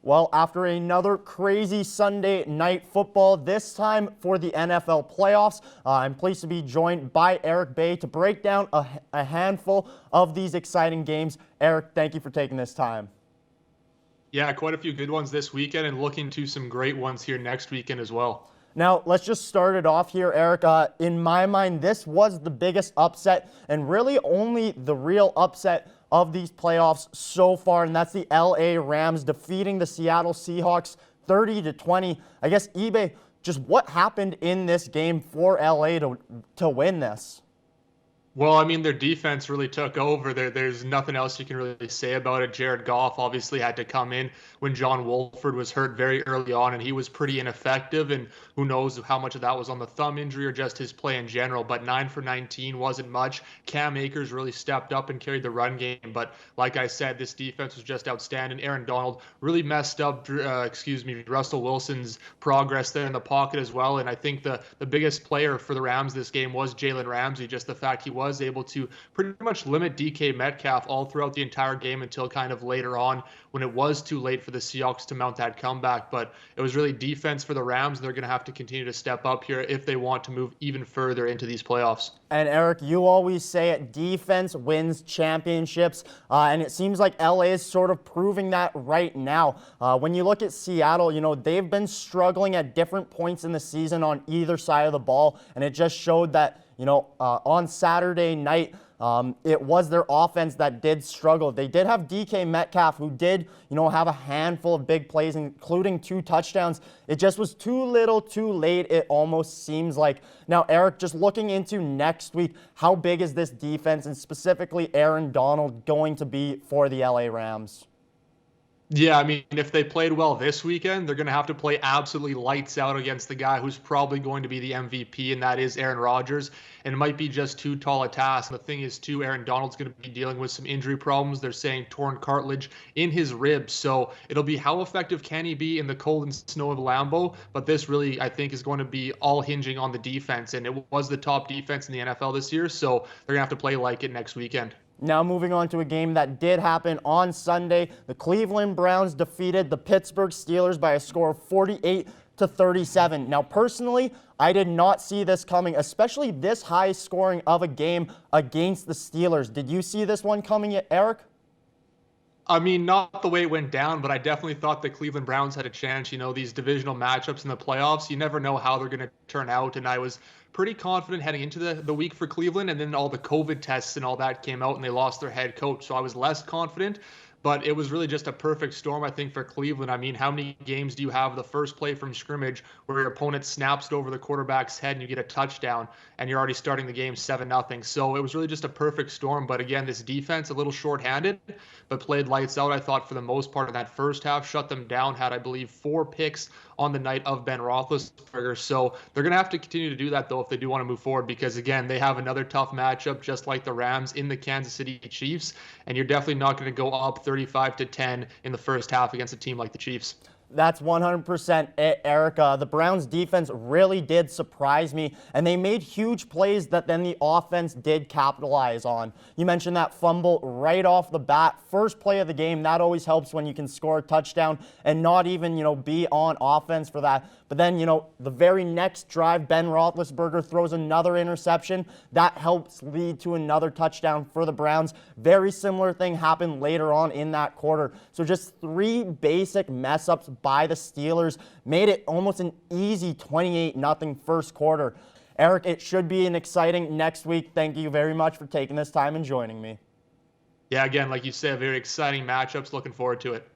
Well, after another crazy Sunday night football, this time for the NFL playoffs, I'm pleased to be joined by Eric Bay to break down a handful of these exciting games. Eric, thank you for taking this time. Yeah, quite a few good ones this weekend and looking to some great ones here next weekend as well. Now, let's just start it off here, Eric. In my mind, this was the biggest upset and really only the real upset of these playoffs so far, and that's the LA Rams defeating the Seattle Seahawks 30-20. I guess, eBay, just what happened in this game for LA to win this? Well, I mean, their defense really took over. There's nothing else you can really say about it. Jared Goff obviously had to come in when John Wolford was hurt very early on, and he was pretty ineffective. And who knows how much of that was on the thumb injury or just his play in general. But 9 for 19 wasn't much. Cam Akers really stepped up and carried the run game. But like I said, this defense was just outstanding. Aaron Donald really messed up, Russell Wilson's progress there in the pocket as well. And I think the biggest player for the Rams this game was Jalen Ramsey. Just the fact he was able to pretty much limit DK Metcalf all throughout the entire game until kind of later on when it was too late for the Seahawks to mount that comeback. But it was really defense for the Rams. They're going to have to continue to step up here if they want to move even further into these playoffs. And Eric, you always say it, defense wins championships, and it seems like LA is sort of proving that right now. When you look at Seattle, they've been struggling at different points in the season on either side of the ball, and it just showed that on Saturday night, it was their offense that did struggle. They did have DK Metcalf, who did, have a handful of big plays, including 2 touchdowns. It just was too little, too late, it almost seems like. Now, Eric, just looking into next week, how big is this defense, and specifically Aaron Donald, going to be for the LA Rams? Yeah, I mean, if they played well this weekend, they're going to have to play absolutely lights out against the guy who's probably going to be the MVP, and that is Aaron Rodgers. And it might be just too tall a task. The thing is, too, Aaron Donald's going to be dealing with some injury problems. They're saying torn cartilage in his ribs. So it'll be how effective can he be in the cold and snow of Lambeau. But this really, I think, is going to be all hinging on the defense. And it was the top defense in the NFL this year. So they're going to have to play like it next weekend. Now moving on to a game that did happen on Sunday. The Cleveland Browns defeated the Pittsburgh Steelers by a score of 48-37. Now personally, I did not see this coming, especially this high scoring of a game against the Steelers. Did you see this one coming yet, Eric? I mean, not the way it went down, but I definitely thought the Cleveland Browns had a chance. These divisional matchups in the playoffs, you never know how they're going to turn out. And I was pretty confident heading into the week for Cleveland, and then all the COVID tests and all that came out, and they lost their head coach. So I was less confident. But it was really just a perfect storm, I think, for Cleveland. I mean, how many games do you have the first play from scrimmage where your opponent snaps it over the quarterback's head and you get a touchdown and you're already starting the game 7-0? So it was really just a perfect storm. But again, this defense, a little shorthanded, but played lights out, I thought, for the most part in that first half. Shut them down, had, I believe, 4 picks on the night of Ben Roethlisberger. So they're going to have to continue to do that, though, if they do want to move forward, because, again, they have another tough matchup, just like the Rams in the Kansas City Chiefs, and you're definitely not going to go up 35-10 in the first half against a team like the Chiefs. That's 100% it, Erica. The Browns defense really did surprise me, and they made huge plays that then the offense did capitalize on. You mentioned that fumble right off the bat. First play of the game, that always helps when you can score a touchdown and not even, be on offense for that. But then, the very next drive, Ben Roethlisberger throws another interception. That helps lead to another touchdown for the Browns. Very similar thing happened later on in that quarter. So just 3 basic mess-ups by the Steelers made it almost an easy 28-0 first quarter. Eric, it should be an exciting next week. Thank you very much for taking this time and joining me. Yeah, again, like you said, very exciting matchups. Looking forward to it.